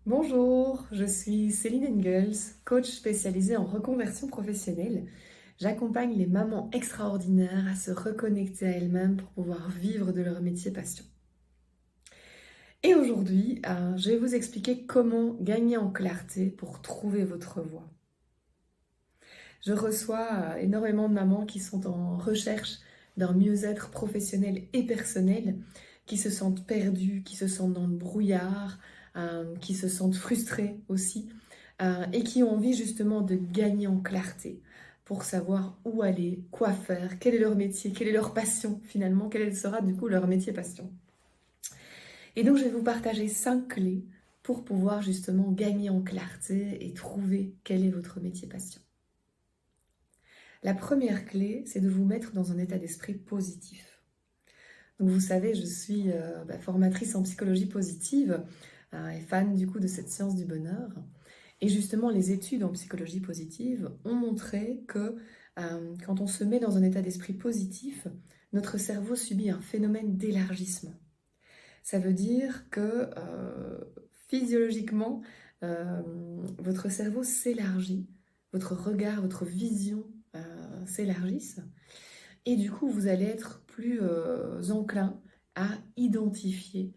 Bonjour, je suis Céline Engels, coach spécialisée en reconversion professionnelle. J'accompagne les mamans extraordinaires à se reconnecter à elles-mêmes pour pouvoir vivre de leur métier passion. Et aujourd'hui, je vais vous expliquer comment gagner en clarté pour trouver votre voie. Je reçois énormément de mamans qui sont en recherche d'un mieux-être professionnel et personnel, qui se sentent perdues, qui se sentent dans le brouillard, qui se sentent frustrées aussi, et qui ont envie justement de gagner en clarté pour savoir où aller, quoi faire, quel est leur métier, quelle est leur passion finalement, quel sera du coup leur métier passion. Et donc je vais vous partager 5 clés pour pouvoir justement gagner en clarté et trouver quel est votre métier passion. La première clé, c'est de vous mettre dans un état d'esprit positif. Donc vous savez, je suis formatrice en psychologie positive et fan du coup de cette science du bonheur. Et justement, les études en psychologie positive ont montré que quand on se met dans un état d'esprit positif, notre cerveau subit un phénomène d'élargissement. Ça veut dire que physiologiquement, votre cerveau s'élargit, votre regard, votre vision s'élargissent. Et du coup, vous allez être plus enclin à identifier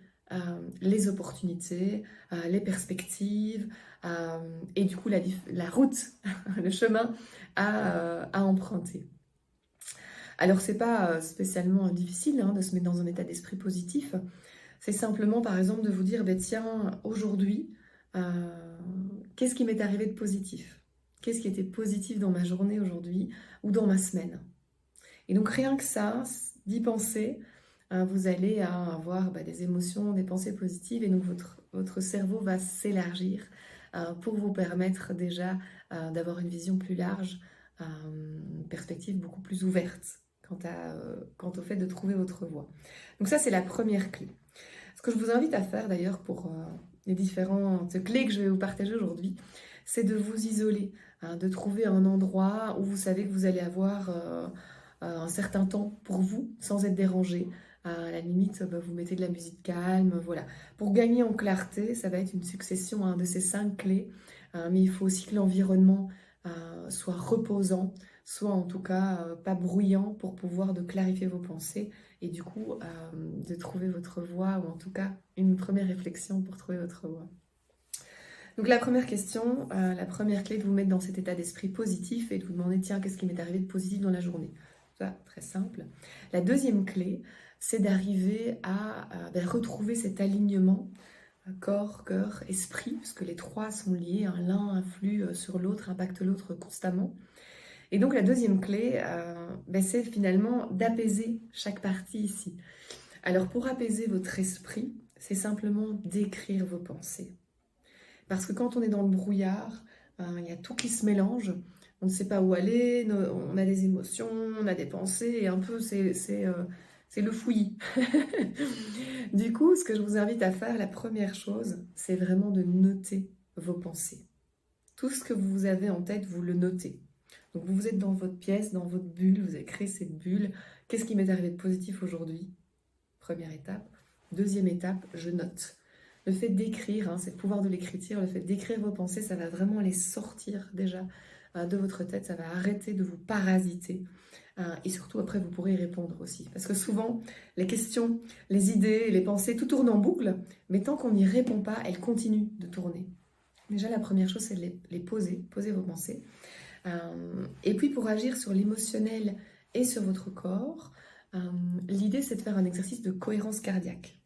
les opportunités, les perspectives, et du coup la route, le chemin à emprunter. Alors, c'est pas spécialement difficile de se mettre dans un état d'esprit positif. C'est simplement, par exemple, de vous dire, ben, tiens, aujourd'hui, qu'est-ce qui m'est arrivé de positif? Qu'est-ce qui était positif dans ma journée aujourd'hui ou dans ma semaine? Et donc rien que ça, d'y penser, vous allez avoir des émotions, des pensées positives, et donc votre cerveau va s'élargir pour vous permettre déjà d'avoir une vision plus large, une perspective beaucoup plus ouverte quant au fait de trouver votre voie. Donc ça, c'est la première clé. Ce que je vous invite à faire d'ailleurs pour les différentes clés que je vais vous partager aujourd'hui, c'est de vous isoler, de trouver un endroit où vous savez que vous allez avoir un certain temps pour vous, sans être dérangé. À la limite, vous mettez de la musique calme, voilà. Pour gagner en clarté, ça va être une succession de ces 5 clés, mais il faut aussi que l'environnement soit reposant, soit en tout cas pas bruyant pour pouvoir de clarifier vos pensées et du coup de trouver votre voie, ou en tout cas une première réflexion pour trouver votre voie. Donc la première question, la première clé, de vous mettre dans cet état d'esprit positif et de vous demander, tiens, qu'est-ce qui m'est arrivé de positif dans la journée? Ça, très simple. La deuxième clé, c'est d'arriver à retrouver cet alignement corps, cœur, esprit, parce que les trois sont liés, l'un influe sur l'autre, impacte l'autre constamment. Et donc la deuxième clé, c'est finalement d'apaiser chaque partie ici. Alors pour apaiser votre esprit, c'est simplement d'écrire vos pensées. Parce que quand on est dans le brouillard, il y a tout qui se mélange, on ne sait pas où aller, on a des émotions, on a des pensées, et un peu c'est le fouillis. Du coup, ce que je vous invite à faire, la première chose, c'est vraiment de noter vos pensées. Tout ce que vous avez en tête, vous le notez. Donc vous êtes dans votre pièce, dans votre bulle, vous avez créé cette bulle. Qu'est-ce qui m'est arrivé de positif aujourd'hui? Première étape. Deuxième étape, je note. Le fait d'écrire, c'est le pouvoir de l'écriture, le fait d'écrire vos pensées, ça va vraiment les sortir déjà de votre tête, ça va arrêter de vous parasiter. Et surtout, après, vous pourrez y répondre aussi. Parce que souvent, les questions, les idées, les pensées, tout tourne en boucle, mais tant qu'on n'y répond pas, elles continuent de tourner. Déjà, la première chose, c'est de les poser vos pensées. Et puis, pour agir sur l'émotionnel et sur votre corps, l'idée, c'est de faire un exercice de cohérence cardiaque.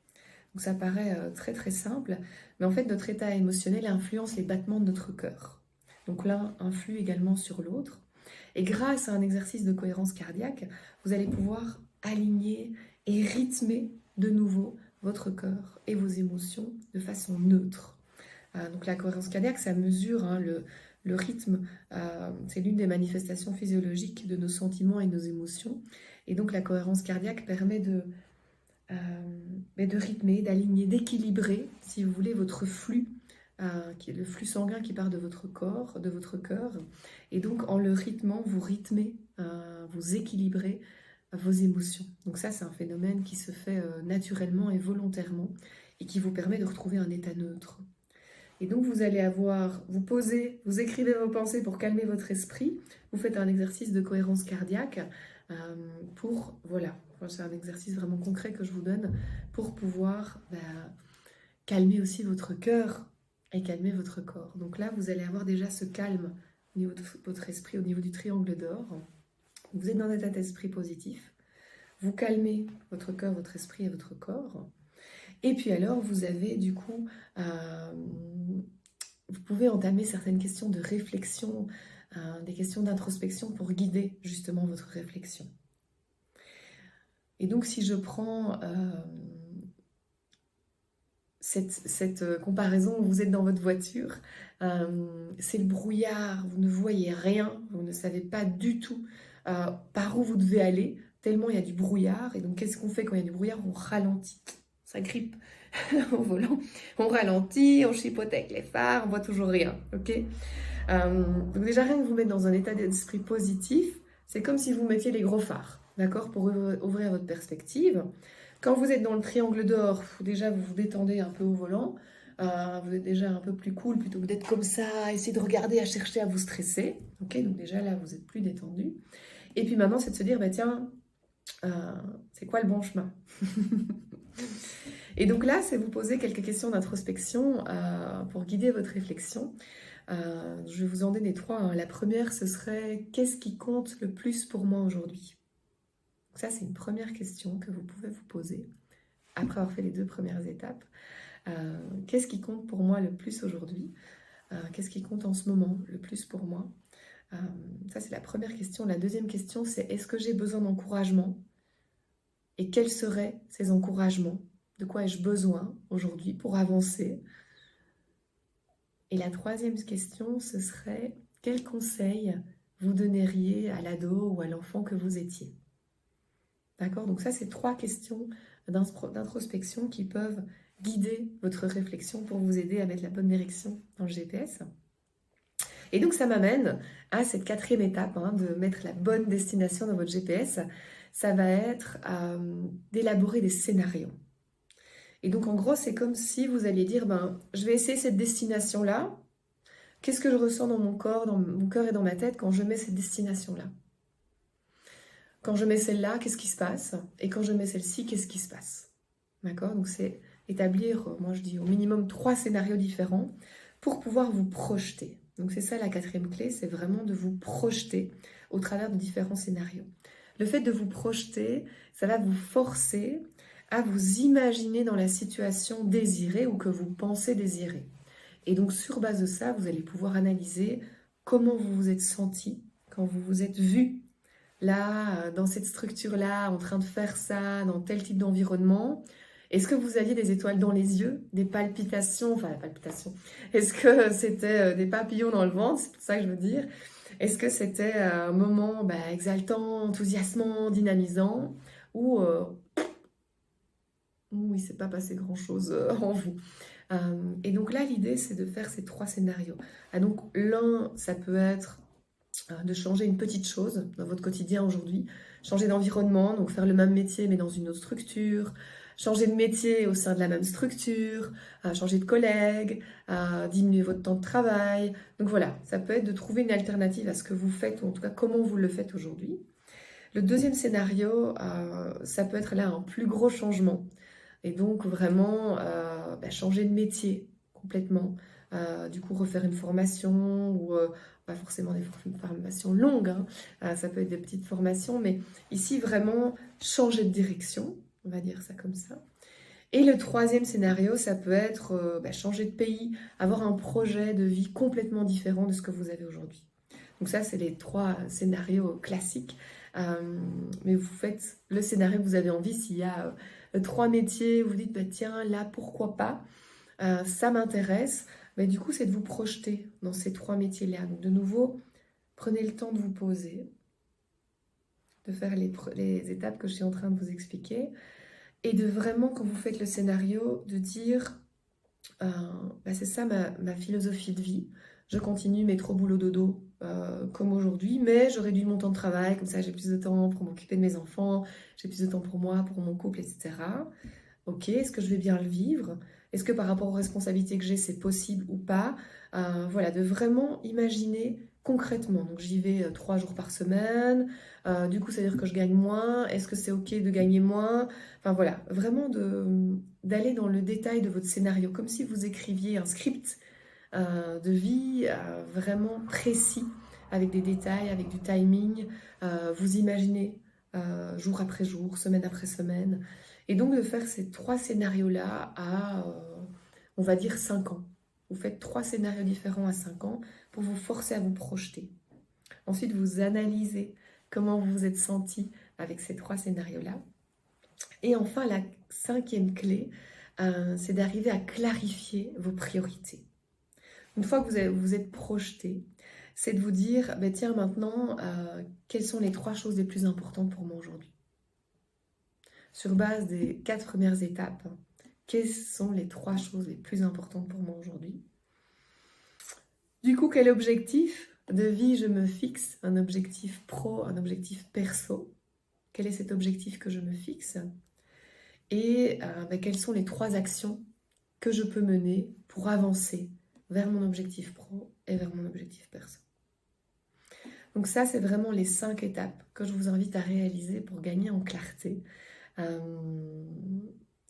Donc ça paraît très très simple, mais en fait notre état émotionnel influence les battements de notre cœur. Donc l'un influe également sur l'autre. Et grâce à un exercice de cohérence cardiaque, vous allez pouvoir aligner et rythmer de nouveau votre cœur et vos émotions de façon neutre. Donc la cohérence cardiaque, ça mesure le rythme, c'est l'une des manifestations physiologiques de nos sentiments et nos émotions. Et donc la cohérence cardiaque permet de rythmer, d'aligner, d'équilibrer, si vous voulez, votre flux, qui est le flux sanguin qui part de votre corps, de votre cœur. Et donc, en le rythmant, vous rythmez, vous équilibrez vos émotions. Donc ça, c'est un phénomène qui se fait naturellement et volontairement et qui vous permet de retrouver un état neutre. Et donc vous allez vous posez, vous écrivez vos pensées pour calmer votre esprit, vous faites un exercice de cohérence cardiaque voilà, c'est un exercice vraiment concret que je vous donne pour pouvoir calmer aussi votre cœur et calmer votre corps. Donc là, vous allez avoir déjà ce calme au niveau de votre esprit, au niveau du triangle d'or. Vous êtes dans un état d'esprit positif. Vous calmez votre cœur, votre esprit et votre corps. Et puis alors, vous avez du coup, vous pouvez entamer certaines questions de réflexion, des questions d'introspection pour guider justement votre réflexion. Et donc, si je prends cette comparaison où vous êtes dans votre voiture, c'est le brouillard, vous ne voyez rien, vous ne savez pas du tout par où vous devez aller, tellement il y a du brouillard. Et donc, qu'est-ce qu'on fait quand il y a du brouillard? On ralentit, ça grippe au volant, on ralentit, on chipote avec les phares, on voit toujours rien, ok? Donc déjà, rien que vous mettre dans un état d'esprit positif, c'est comme si vous mettiez les gros phares, d'accord, pour ouvrir votre perspective. Quand vous êtes dans le triangle d'or, déjà vous vous détendez un peu au volant, vous êtes déjà un peu plus cool plutôt que d'être comme ça, essayer de regarder, à chercher à vous stresser, ok? Donc déjà là, vous êtes plus détendu. Et puis maintenant, c'est de se dire, bah tiens, c'est quoi le bon chemin? Et donc là, c'est vous poser quelques questions d'introspection pour guider votre réflexion. Je vais vous en donner 3. Hein. La première, ce serait qu'est-ce qui compte le plus pour moi aujourd'hui? Ça, c'est une première question que vous pouvez vous poser après avoir fait les 2 premières étapes. Qu'est-ce qui compte pour moi le plus aujourd'hui? Qu'est-ce qui compte en ce moment le plus pour moi? Ça, c'est la première question. La deuxième question, c'est est-ce que j'ai besoin d'encouragement? Et quels seraient ces encouragements? De quoi ai-je besoin aujourd'hui pour avancer? Et la troisième question, ce serait quel conseil vous donneriez à l'ado ou à l'enfant que vous étiez? D'accord? Donc ça, c'est 3 questions d'introspection qui peuvent guider votre réflexion pour vous aider à mettre la bonne direction dans le GPS. Et donc ça m'amène à cette 4e étape, hein, de mettre la bonne destination dans votre GPS. Ça va être d'élaborer des scénarios. Et donc en gros, c'est comme si vous alliez dire, je vais essayer cette destination-là. Qu'est-ce que je ressens dans mon corps, dans mon cœur et dans ma tête quand je mets cette destination-là? Quand je mets celle-là, qu'est-ce qui se passe? Et quand je mets celle-ci, qu'est-ce qui se passe? D'accord? Donc c'est établir, moi je dis au minimum 3 scénarios différents pour pouvoir vous projeter. Donc c'est ça la 4e clé, c'est vraiment de vous projeter au travers de différents scénarios. Le fait de vous projeter, ça va vous forcer à vous imaginer dans la situation désirée ou que vous pensez désirer. Et donc sur base de ça, vous allez pouvoir analyser comment vous vous êtes senti quand vous vous êtes vu là, dans cette structure-là, en train de faire ça, dans tel type d'environnement. Est-ce que vous aviez des étoiles dans les yeux, des palpitations, enfin palpitations, est-ce que c'était des papillons dans le ventre, c'est ça que je veux dire. Est-ce que c'était un moment exaltant, enthousiasmant, dynamisant, ou il ne s'est pas passé grand-chose en vous? Et donc là, l'idée, c'est de faire ces 3 scénarios. Donc l'un, ça peut être de changer une petite chose dans votre quotidien aujourd'hui, changer d'environnement, donc faire le même métier mais dans une autre structure, changer de métier au sein de la même structure, changer de collègue, diminuer votre temps de travail. Donc voilà, ça peut être de trouver une alternative à ce que vous faites, ou en tout cas comment vous le faites aujourd'hui. Le deuxième scénario, ça peut être là un plus gros changement. Et donc vraiment changer de métier complètement. Du coup refaire une formation ou pas forcément des formations longues, hein. Ça peut être des petites formations, mais ici vraiment changer de direction, on va dire ça comme ça. Et le 3e scénario, ça peut être changer de pays, avoir un projet de vie complètement différent de ce que vous avez aujourd'hui. Donc ça, c'est les 3 scénarios classiques. Mais vous faites le scénario que vous avez envie. S'il y a 3 métiers, vous dites, tiens, là, pourquoi pas? Ça m'intéresse. Mais du coup, c'est de vous projeter dans ces 3 métiers-là. Donc de nouveau, prenez le temps de vous poser, de faire les étapes que je suis en train de vous expliquer. Et de vraiment, quand vous faites le scénario, de dire, c'est ça ma philosophie de vie. Je continue métro boulot dodo comme aujourd'hui, mais je réduis mon temps de travail, comme ça j'ai plus de temps pour m'occuper de mes enfants, j'ai plus de temps pour moi, pour mon couple, etc. Ok, est-ce que je vais bien le vivre? Est-ce que par rapport aux responsabilités que j'ai, c'est possible ou pas? Voilà, de vraiment imaginer concrètement. Donc j'y vais 3 jours par semaine. Du coup, ça veut dire que je gagne moins. Est-ce que c'est OK de gagner moins? Enfin voilà, vraiment d'aller dans le détail de votre scénario, comme si vous écriviez un script de vie vraiment précis, avec des détails, avec du timing. Vous imaginez jour après jour, semaine après semaine. Et donc de faire ces 3 scénarios-là à, on va dire, 5 ans. Vous faites 3 scénarios différents à 5 ans pour vous forcer à vous projeter. Ensuite, vous analysez comment vous vous êtes senti avec ces 3 scénarios-là. Et enfin, la 5e clé, c'est d'arriver à clarifier vos priorités. Une fois que vous êtes projeté, c'est de vous dire, ben tiens, maintenant, quelles sont les 3 choses les plus importantes pour moi aujourd'hui? Sur base des 4 premières étapes, quelles sont les 3 choses les plus importantes pour moi aujourd'hui? Du coup, quel objectif de vie je me fixe? Un objectif pro, un objectif perso. Quel est cet objectif que je me fixe? Et ben, quelles sont les 3 actions que je peux mener pour avancer vers mon objectif pro et vers mon objectif perso? Donc ça, c'est vraiment les 5 étapes que je vous invite à réaliser pour gagner en clarté.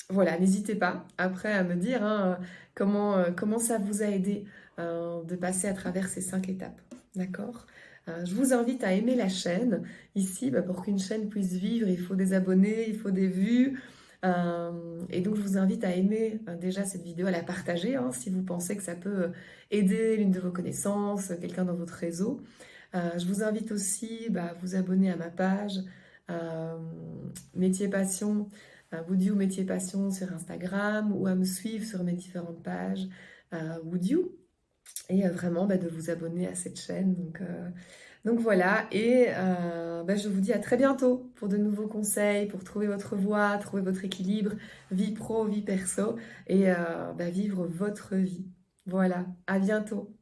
Voilà, n'hésitez pas après à me dire comment ça vous a aidé de passer à travers ces 5 étapes. D'accord? Je vous invite à aimer la chaîne. Ici, pour qu'une chaîne puisse vivre, il faut des abonnés, il faut des vues. Et donc, je vous invite à aimer déjà cette vidéo, à la partager si vous pensez que ça peut aider l'une de vos connaissances, quelqu'un dans votre réseau. Je vous invite aussi à vous abonner à ma page Métier Passion, Would You Métier Passion sur Instagram, ou à me suivre sur mes différentes pages Would You, et vraiment de vous abonner à cette chaîne. Donc voilà, et je vous dis à très bientôt pour de nouveaux conseils, pour trouver votre voie, trouver votre équilibre, vie pro, vie perso, et vivre votre vie. Voilà, à bientôt.